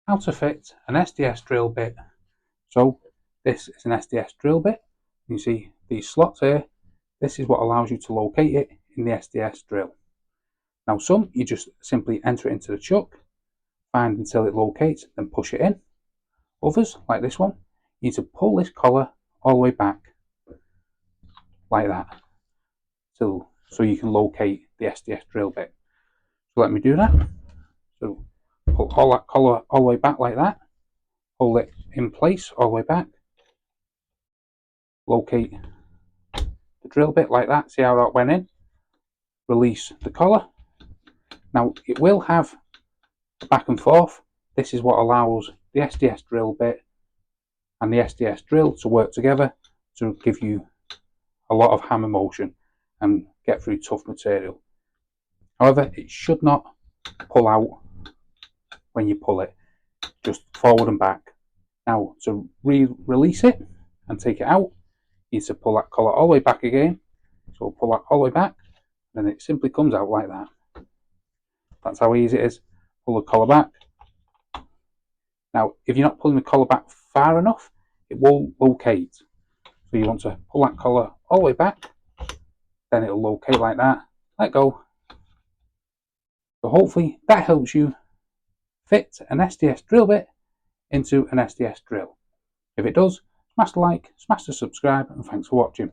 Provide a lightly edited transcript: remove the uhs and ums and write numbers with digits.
how to fit an SDS drill bit. So this is an SDS drill bit. You see these slots here. This is what allows you to locate it in the SDS drill. Now some you just simply enter it into the chuck, find until it locates, then push it in. Others, like this one, you need to pull this collar all the way back like that so you can locate the SDS drill bit. So let me do that. So pull all that collar all the way back like that, hold it in place all the way back, locate the drill bit like that, see how that went in, release the collar. Now it will have back and forth. This is what allows the SDS drill bit and the SDS drill to work together to give you a lot of hammer motion and get through tough material. However, it should not pull out when you pull it, just forward and back. Now to release it and take it out, you need to pull that collar all the way back again. So pull that all the way back, then it simply comes out like that. That's how easy it is. Pull the collar back. Now if you're not pulling the collar back far enough, it won't locate. So you want to pull that collar all the way back, then it'll locate like that. Let go. So hopefully that helps you fit an SDS drill bit into an SDS drill. If it does, smash the like, smash the subscribe, and thanks for watching.